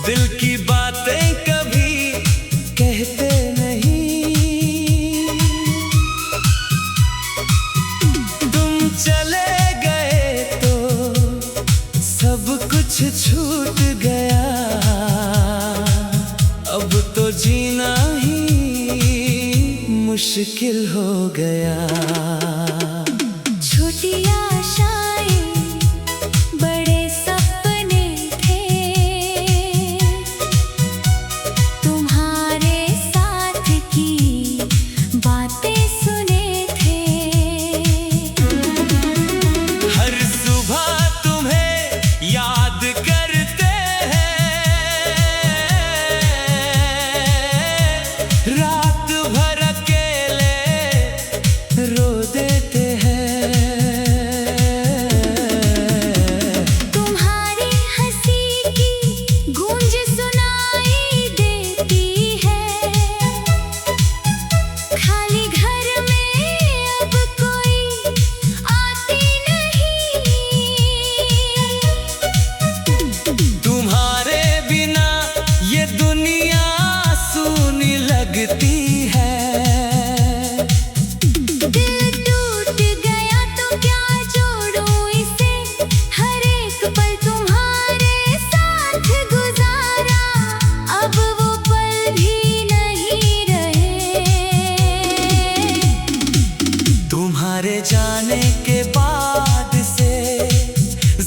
दिल की बातें कभी कहते नहीं, तुम चले गए तो सब कुछ छूट गया। अब तो जीना ही मुश्किल हो गया। छोटी आशाएं बड़े सपने थे, तुम्हारे साथ की बातें सुने थे। हर सुबह तुम्हें याद करते हैं, रात भर अकेले रो देते हैं। तुम्हारी हंसी की गूंज सुनाई देती है, खाली घर में अब कोई आती नहीं। तुम्हारे बिना ये दुनिया सूनी लगती है। दिल टूट गया तो क्या जोड़ूं इसे, हर एक पल तुम्हारे साथ गुजारा, अब वो पल भी नहीं रहे। तुम्हारे जाने के बाद से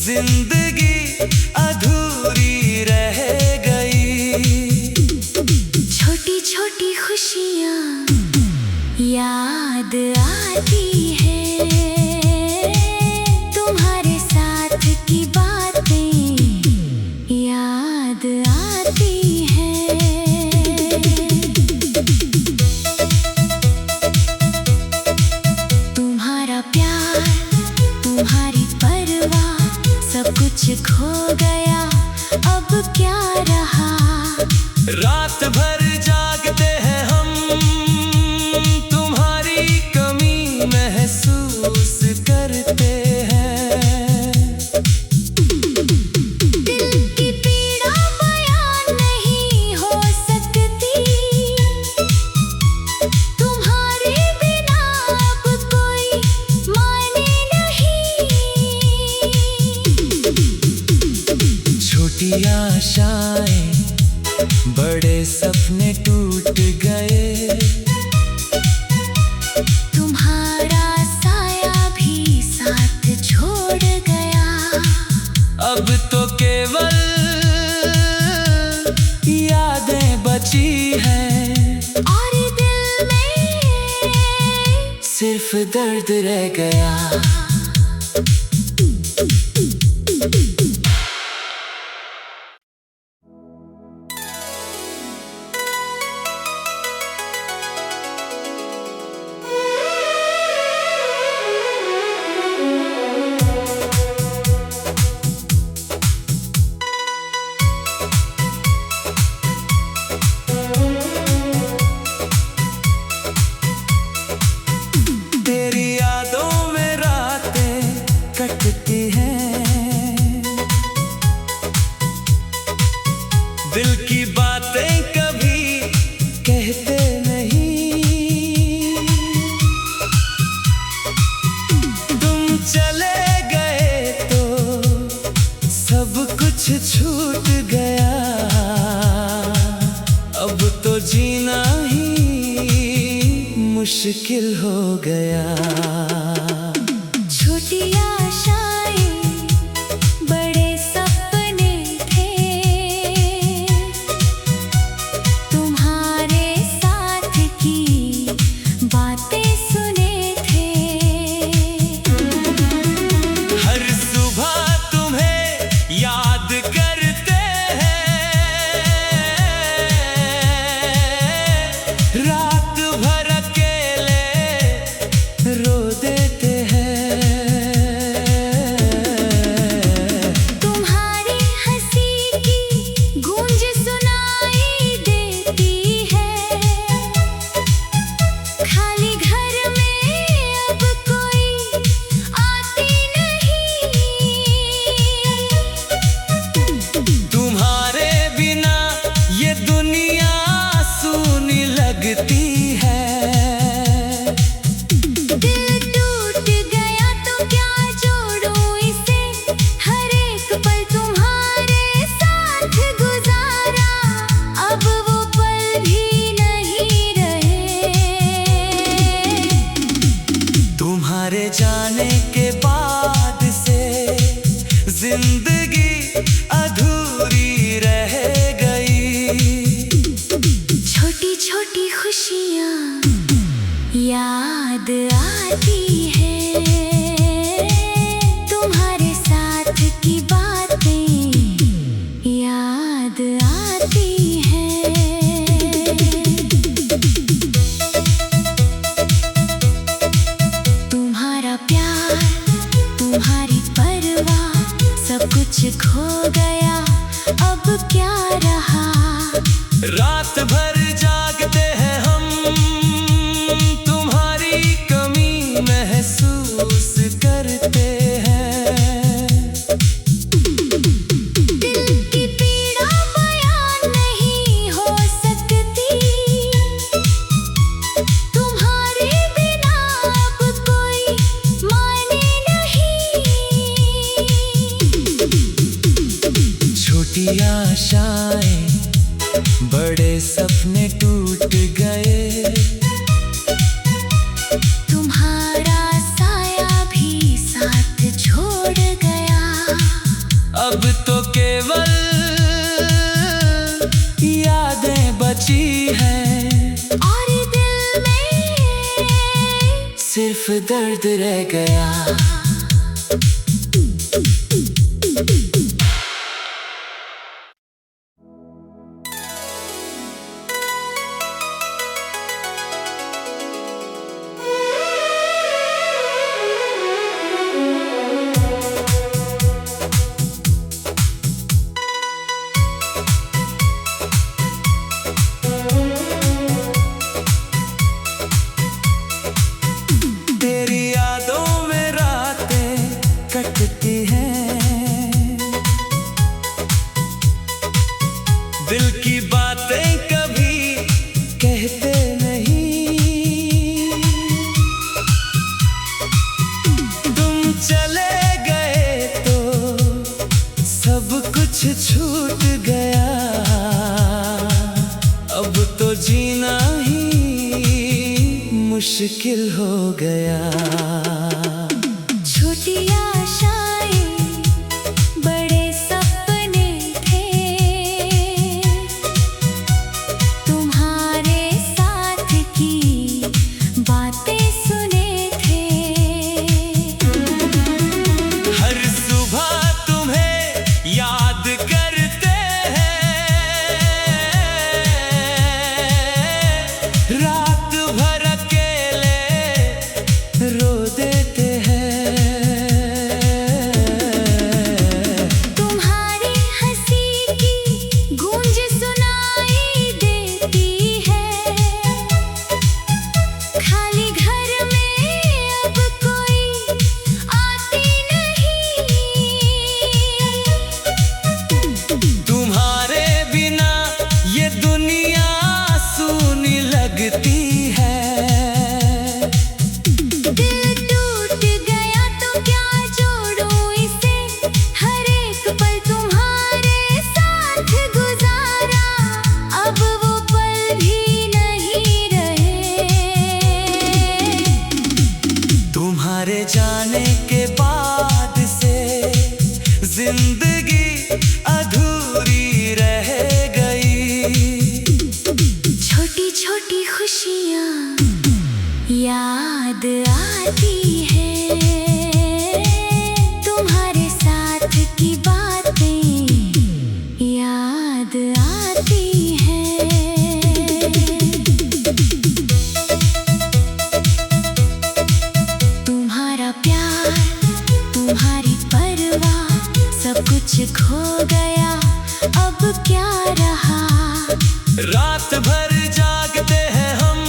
जिंदगी अधूरी रह गई। छोटी छोटी खुशियाँ याद आती है, तुम्हारे साथ की बातें याद आती हैं। तुम्हारा प्यार, तुम्हारी परवाह, सब कुछ खो गया, अब क्या रहा। रात भर जागते हैं हम, तुम्हारी कमी महसूस करते हैं। दिल की पीड़ा बयान नहीं हो सकती, तुम्हारे बिना अब कोई माने नहीं। छोटी आशाएं बड़े सपने टूट गए। तुम्हारा साया भी साथ छोड़ गया। अब तो केवल यादें बची हैं, और दिल में सिर्फ दर्द रह गया। तेरी यादों में रातें कटती हैं, दिल की बातें कभी कहते नहीं, तुम चले गए तो सब कुछ छूट गया। अब तो जीना ही मुश्किल हो गया। छोटी आशाएं बड़े सपने थे, तुम्हारे साथ की बातें सुने थे। हर सुबह तुम्हें याद करते हैं, रात भर अकेले रो देते याद आती है तुम्हारे साथ की बातें, याद आती है। तुम्हारा प्यार, तुम्हारी परवाह, सब कुछ खो गया, अब क्या रहा। रात भर जागते हैं हम, तुम्हारी कमी महसूस करते हैं। दिल की पीड़ा बयान नहीं हो सकती, तुम्हारे बिना अब कोई माने नहीं। छोटी आशाएं, बड़े सपने टूट गए, तुम्हारा साया भी साथ छोड़ गया। अब तो केवल यादें बची हैं, और दिल में सिर्फ दर्द रह गया। तेरी यादों में रातें कटती हैं, दिल की बातें कभी कहते नहीं। तुम चले गए तो सब कुछ छूट गया, अब तो जीना ही मुश्किल हो गया। छोटी आशाएं, बड़े सपने थे, तुम्हारे साथ की बातें सुने थे। हर सुबह तुम्हें याद करते हैं, रात भर अकेले रो देते हैं। तुम्हारी हंसी की गूंज सुनाई देती है, खाली घर में अब कोई आती नहीं। तुम्हारे बिना ये दुनिया सूनी लगती है। दिल टूट गया तो क्या जोड़ूं इसे, हर एक पल तुम्हारे साथ गुजारा, अब वो पल भी नहीं रहे। तुम्हारे जाने के बाद से जिंदगी अधूरी रह गई। छोटी छोटी खुशियाँ याद आती है, तुम्हारे साथ की बातें याद आती है। तुम्हारा प्यार, तुम्हारी परवाह, सब कुछ खो गया, अब क्या रहा। रात भर जागते हैं हम,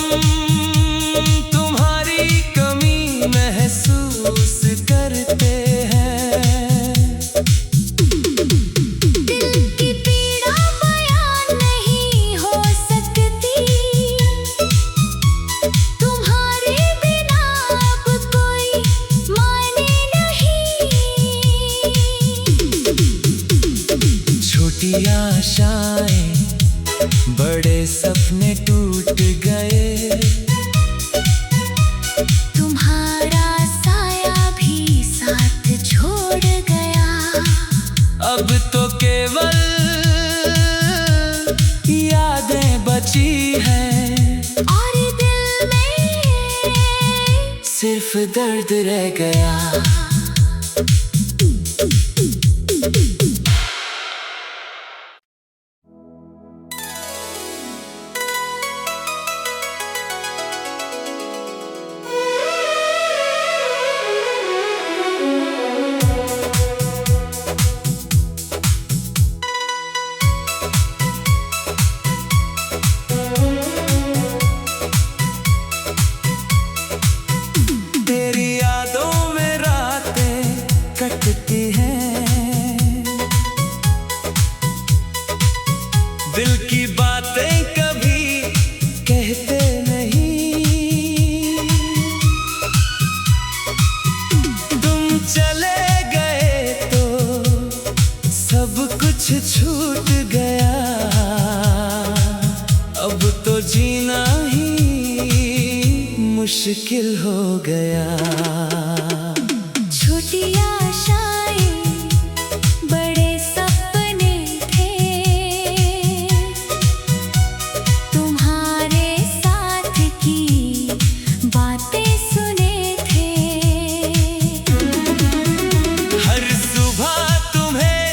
तुम्हारी कमी महसूस करते हैं। दिल की पीड़ा बयान नहीं हो सकती, तुम्हारे बिना अब कोई माने नहीं। छोटी आशाएं, बड़े सपने टूट गए, तुम्हारा साया भी साथ छोड़ गया। अब तो केवल यादें बची हैं, और दिल में दर्द रह गया। तेरी यादों में रातें कटती हैं, दिल की बातें कभी कहते नहीं। तुम चले गए तो सब कुछ छूट गया, अब तो जीना ही मुश्किल हो गया। छोटी आशाएं बड़े सपने थे, तुम्हारे साथ की बातें सुने थे। हर सुबह तुम्हें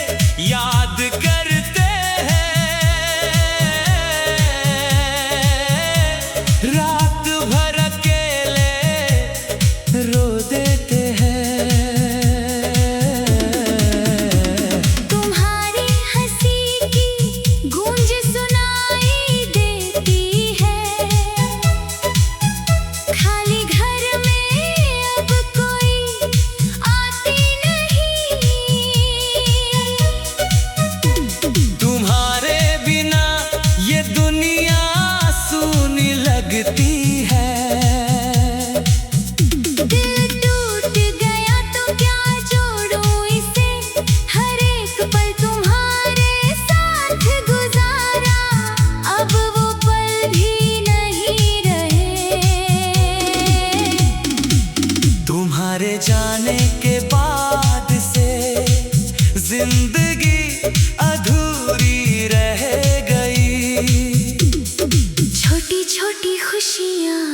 याद करते हैं, रात भर रो देते हैं। तुम्हारी हंसी की गूंज सुनाई देती है, खाली घर में अब कोई आती नहीं। तुम्हारे बिना ये दुनिया सूनी लगती है। तुम्हारे जाने के बाद से जिंदगी अधूरी रह गई। छोटी छोटी खुशियाँ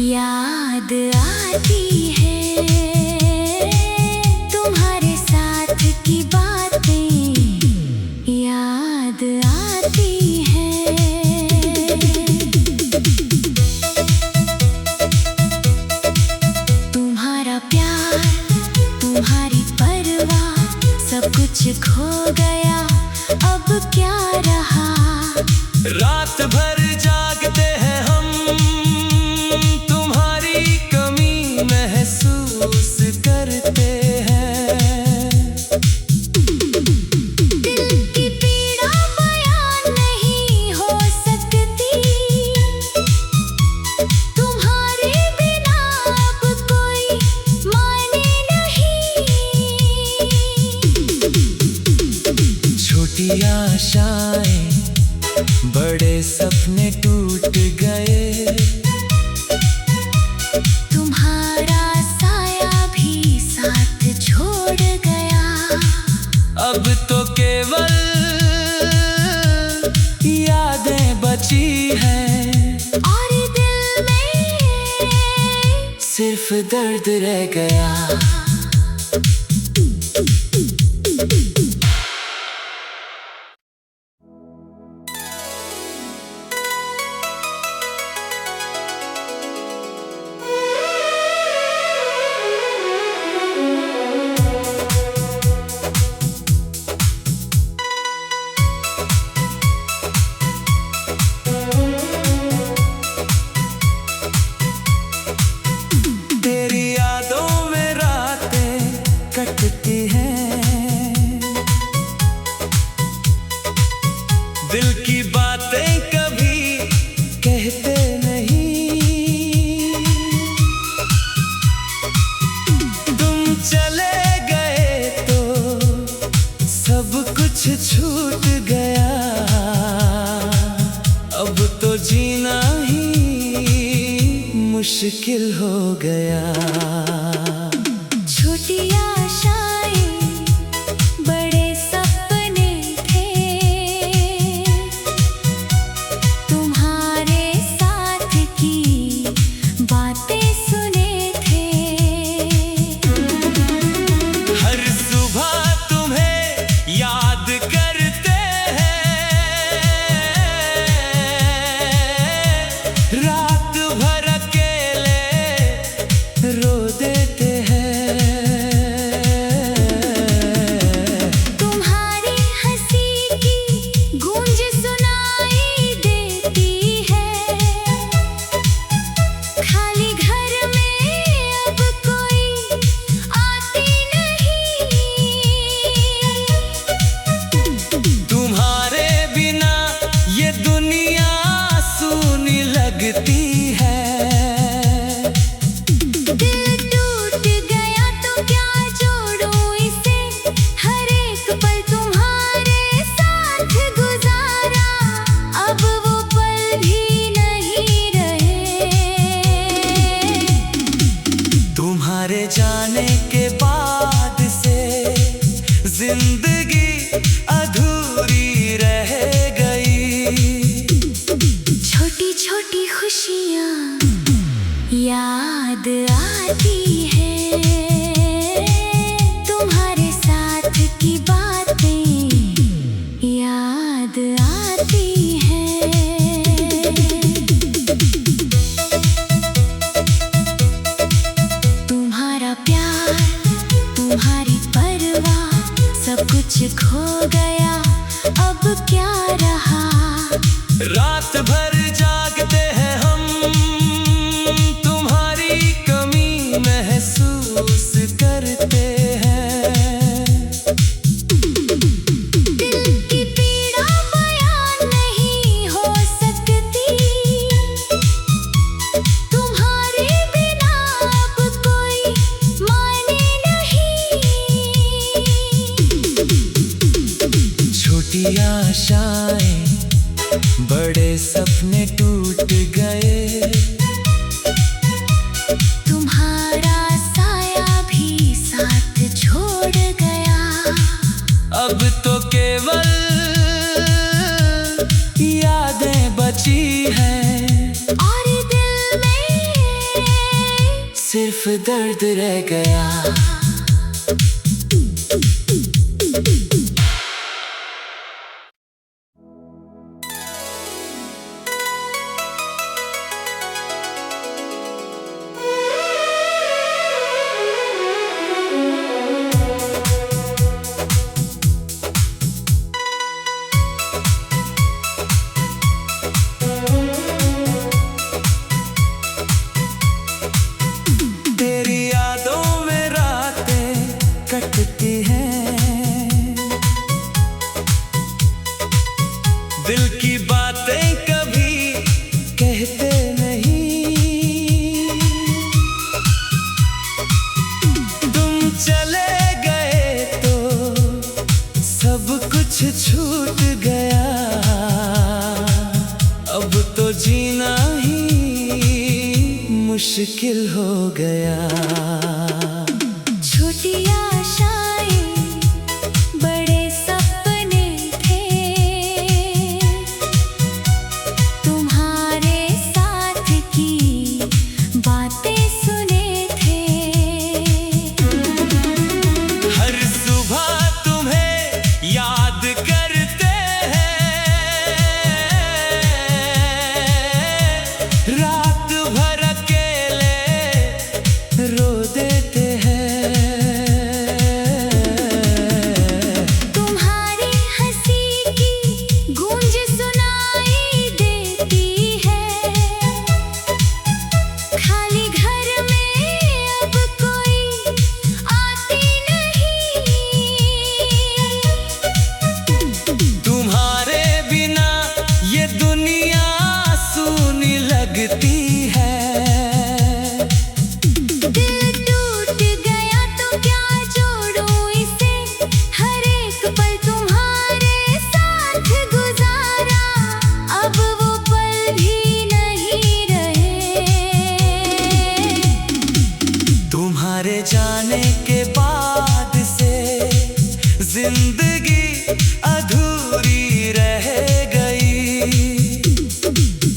याद आती हैं, तुम्हारे साथ की बातें याद आती हैं। तुम्हारा प्यार, तुम्हारी परवाह, सब कुछ खो गया, अब क्या रहा। रात भर जागते हैं हम, तुम्हारी कमी महसूस करते हैं। दिल की पीड़ा बयान नहीं हो सकती, तुम्हारे बिना अब कोई माने नहीं। छोटी आशाएं बड़े सपने टूट गए, तुम्हारा साया भी साथ छोड़ गया, अब तो केवल यादें बची हैं, और दिल में सिर्फ दर्द रह गया। तेरी यादों में रातें कटती हैं, दिल की बातें कभी कहते नहीं। तुम चले गए तो सब कुछ छूट गया, अब तो जीना ही मुश्किल हो गया। छोटी आशाएं बड़े सपने थे, तुम्हारे साथ की बातें सुने थे। क्या रहा। रात भर जागते हैं हम, तुम्हारी कमी महसूस करते हैं। दिल की पीड़ा बयान नहीं हो सकती, तुम्हारे बिना अब कोई माने नहीं। छोटी आशाएं, बड़े सपने टूट गए। तुम्हारा साया भी साथ छोड़ गया। अब तो केवल यादें बची हैं, और दिल में सिर्फ दर्द रह गया। तेरी यादों में रातें कटती हैं, दिल की बातें कभी कहते नहीं। तुम चले गए तो सब कुछ छूट गया। अब तो जीना ही मुश्किल हो गया। छोटी आशाएं, बड़े सपने थे, तुम्हारे साथ की बातें सुने थे। हर सुबह तुम्हें याद करते हैं, रात भर अकेले रो देते हैं। तुम्हारी हंसी की गूंज सुनाई देती है, खाली घर में अब कोई आती नहीं। तुम्हारे बिना ये दुनिया सूनी लगती है। दिल टूट गया तो क्या जोड़ूं इसे, हर एक पल तुम्हारे साथ गुजारा, अब वो पल भी नहीं रहे। तुम्हारे जाने के बाद से जिंदगी अधूरी रह गई।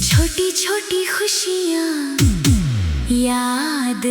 छोटी छोटी खुशियाँ याद